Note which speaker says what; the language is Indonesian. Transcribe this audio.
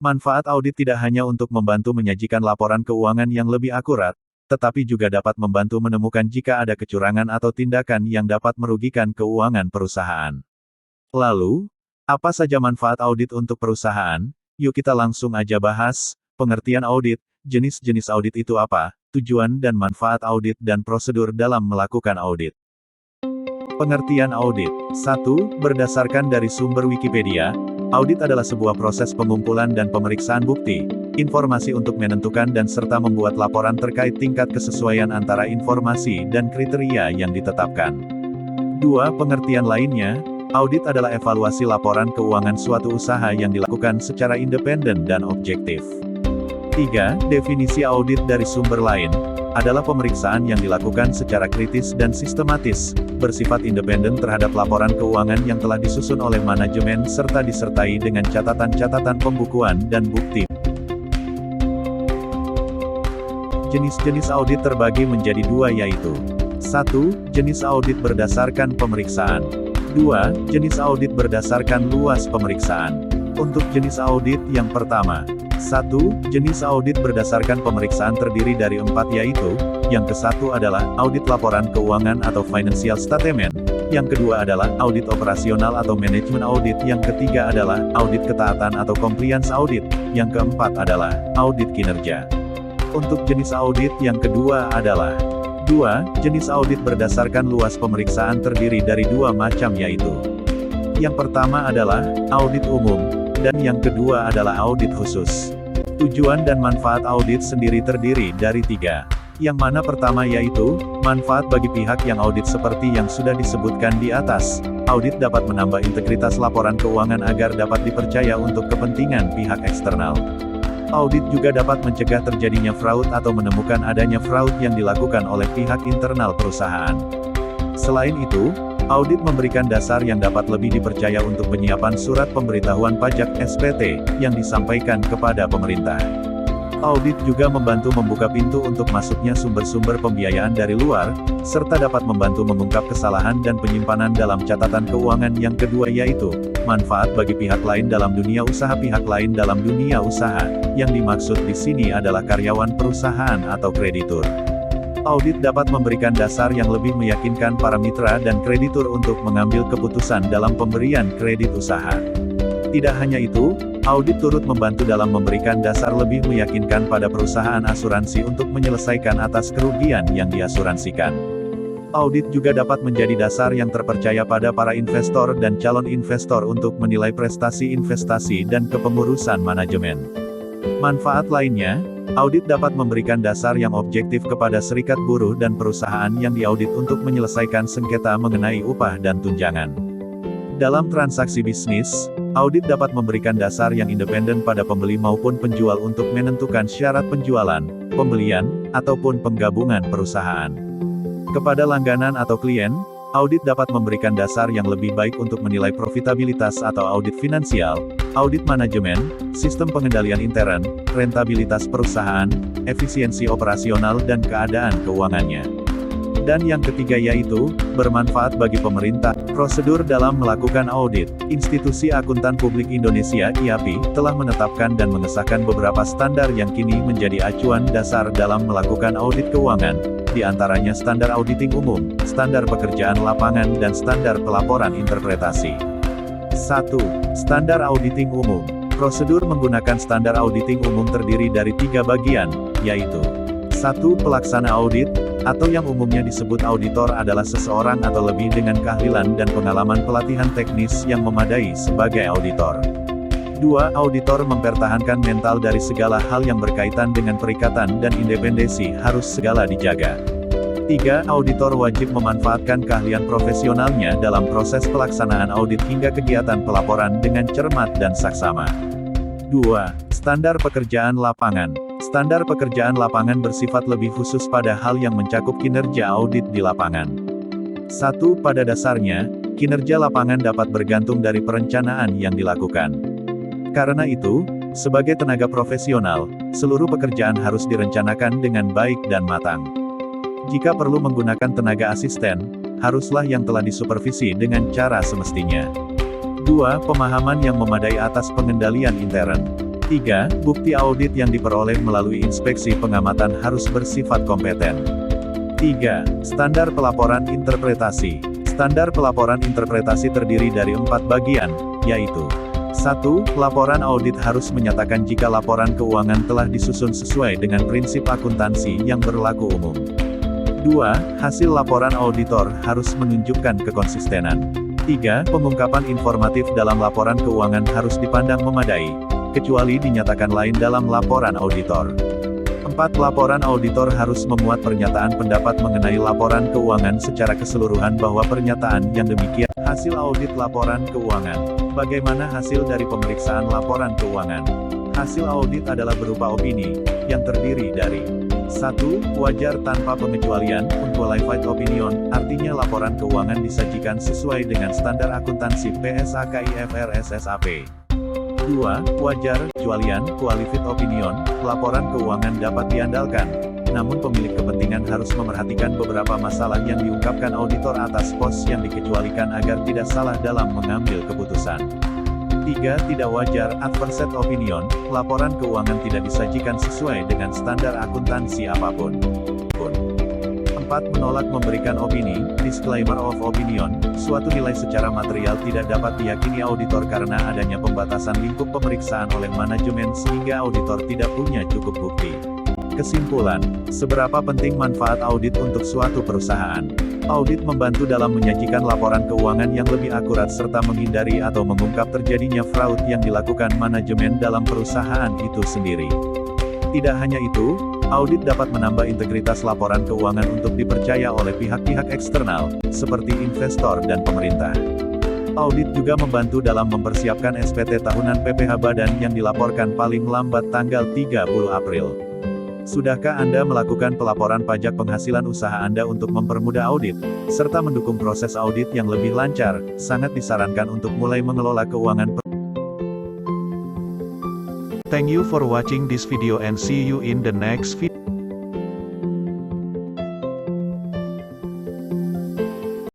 Speaker 1: Manfaat audit tidak hanya untuk membantu menyajikan laporan keuangan yang lebih akurat, tetapi juga dapat membantu menemukan jika ada kecurangan atau tindakan yang dapat merugikan keuangan perusahaan. Lalu, apa saja manfaat audit untuk perusahaan? Yuk kita langsung aja bahas, pengertian audit, jenis-jenis audit itu apa, tujuan dan manfaat audit dan prosedur dalam melakukan audit. Pengertian audit. 1. Berdasarkan dari sumber Wikipedia, audit adalah sebuah proses pengumpulan dan pemeriksaan bukti, informasi untuk menentukan dan serta membuat laporan terkait tingkat kesesuaian antara informasi dan kriteria yang ditetapkan. 2. Pengertian lainnya, audit adalah evaluasi laporan keuangan suatu usaha yang dilakukan secara independen dan objektif. 3. Definisi audit dari sumber lain, adalah pemeriksaan yang dilakukan secara kritis dan sistematis, bersifat independen terhadap laporan keuangan yang telah disusun oleh manajemen serta disertai dengan catatan-catatan pembukuan dan bukti. Jenis-jenis audit terbagi menjadi dua yaitu 1. Jenis audit berdasarkan pemeriksaan. 2. Jenis audit berdasarkan luas pemeriksaan. Untuk jenis audit yang pertama, 1. Jenis audit berdasarkan pemeriksaan terdiri dari 4 yaitu, yang ke-1 adalah, audit laporan keuangan atau financial statement, yang kedua adalah, audit operasional atau manajemen audit, yang ketiga adalah, audit ketaatan atau compliance audit, yang keempat adalah, audit kinerja. Untuk jenis audit yang kedua adalah, 2. Jenis audit berdasarkan luas pemeriksaan terdiri dari 2 macam yaitu, yang pertama adalah, audit umum, dan yang kedua adalah audit khusus. Tujuan dan manfaat audit sendiri terdiri dari 3. Yang mana pertama yaitu, manfaat bagi pihak yang audit seperti yang sudah disebutkan di atas. Audit dapat menambah integritas laporan keuangan agar dapat dipercaya untuk kepentingan pihak eksternal. Audit juga dapat mencegah terjadinya fraud atau menemukan adanya fraud yang dilakukan oleh pihak internal perusahaan. Selain itu, audit memberikan dasar yang dapat lebih dipercaya untuk penyiapan surat pemberitahuan pajak (SPT) yang disampaikan kepada pemerintah. Audit juga membantu membuka pintu untuk masuknya sumber-sumber pembiayaan dari luar, serta dapat membantu mengungkap kesalahan dan penyimpanan dalam catatan keuangan. Yang kedua yaitu, manfaat bagi pihak lain dalam dunia usaha. Pihak lain dalam dunia usaha, yang dimaksud di sini adalah karyawan perusahaan atau kreditur. Audit dapat memberikan dasar yang lebih meyakinkan para mitra dan kreditur untuk mengambil keputusan dalam pemberian kredit usaha. Tidak hanya itu, audit turut membantu dalam memberikan dasar lebih meyakinkan pada perusahaan asuransi untuk menyelesaikan atas kerugian yang diasuransikan. Audit juga dapat menjadi dasar yang terpercaya pada para investor dan calon investor untuk menilai prestasi investasi dan kepengurusan manajemen. Manfaat lainnya, audit dapat memberikan dasar yang objektif kepada serikat buruh dan perusahaan yang diaudit untuk menyelesaikan sengketa mengenai upah dan tunjangan. Dalam transaksi bisnis, audit dapat memberikan dasar yang independen pada pembeli maupun penjual untuk menentukan syarat penjualan, pembelian, ataupun penggabungan perusahaan. Kepada langganan atau klien, audit dapat memberikan dasar yang lebih baik untuk menilai profitabilitas atau audit finansial, audit manajemen, sistem pengendalian intern, rentabilitas perusahaan, efisiensi operasional dan keadaan keuangannya. Dan yang ketiga yaitu, bermanfaat bagi pemerintah. Prosedur dalam melakukan audit. Institusi Akuntan Publik Indonesia (IAPI) telah menetapkan dan mengesahkan beberapa standar yang kini menjadi acuan dasar dalam melakukan audit keuangan, di antaranya standar auditing umum, standar pekerjaan lapangan dan standar pelaporan interpretasi. 1. Standar auditing umum. Prosedur menggunakan standar auditing umum terdiri dari 3 bagian, yaitu 1. Pelaksana audit, atau yang umumnya disebut auditor adalah seseorang atau lebih dengan keahlian dan pengalaman pelatihan teknis yang memadai sebagai auditor. 2. Auditor mempertahankan mental dari segala hal yang berkaitan dengan perikatan dan independensi harus segala dijaga. 3. Auditor wajib memanfaatkan keahlian profesionalnya dalam proses pelaksanaan audit hingga kegiatan pelaporan dengan cermat dan saksama. 2. Standar pekerjaan lapangan. Standar pekerjaan lapangan bersifat lebih khusus pada hal yang mencakup kinerja audit di lapangan. 1. Pada dasarnya, kinerja lapangan dapat bergantung dari perencanaan yang dilakukan. Karena itu, sebagai tenaga profesional, seluruh pekerjaan harus direncanakan dengan baik dan matang. Jika perlu menggunakan tenaga asisten, haruslah yang telah disupervisi dengan cara semestinya. 2. Pemahaman yang memadai atas pengendalian intern. 3. Bukti audit yang diperoleh melalui inspeksi pengamatan harus bersifat kompeten. 3. Standar pelaporan interpretasi. Standar pelaporan interpretasi terdiri dari 4 bagian, yaitu 1. Laporan audit harus menyatakan jika laporan keuangan telah disusun sesuai dengan prinsip akuntansi yang berlaku umum. 2. Hasil laporan auditor harus menunjukkan kekonsistenan. 3. Pengungkapan informatif dalam laporan keuangan harus dipandang memadai, kecuali dinyatakan lain dalam laporan auditor. 4. Laporan auditor harus memuat pernyataan pendapat mengenai laporan keuangan secara keseluruhan bahwa pernyataan yang demikian hasil audit laporan keuangan. Bagaimana hasil dari pemeriksaan laporan keuangan? Hasil audit adalah berupa opini, yang terdiri dari 1. Wajar tanpa pengecualian, unqualified opinion, artinya laporan keuangan disajikan sesuai dengan standar akuntansi PSAK/IFRS SAP. 2. Wajar, kecualian, qualified opinion, laporan keuangan dapat diandalkan, namun pemilik kepentingan harus memerhatikan beberapa masalah yang diungkapkan auditor atas pos yang dikecualikan agar tidak salah dalam mengambil keputusan. 3. Tidak wajar, adverse opinion, laporan keuangan tidak disajikan sesuai dengan standar akuntansi apapun. 4. Menolak memberikan opini, disclaimer of opinion, suatu nilai secara material tidak dapat diyakini auditor karena adanya pembatasan lingkup pemeriksaan oleh manajemen sehingga auditor tidak punya cukup bukti. Kesimpulan, seberapa penting manfaat audit untuk suatu perusahaan? Audit membantu dalam menyajikan laporan keuangan yang lebih akurat serta menghindari atau mengungkap terjadinya fraud yang dilakukan manajemen dalam perusahaan itu sendiri. Tidak hanya itu, audit dapat menambah integritas laporan keuangan untuk dipercaya oleh pihak-pihak eksternal, seperti investor dan pemerintah. Audit juga membantu dalam mempersiapkan SPT tahunan PPh Badan yang dilaporkan paling lambat tanggal 30 April. Sudahkah Anda melakukan pelaporan pajak penghasilan usaha Anda untuk mempermudah audit, serta mendukung proses audit yang lebih lancar? Sangat disarankan untuk mulai mengelola keuangan. Thank you for watching this video and see you in the next video.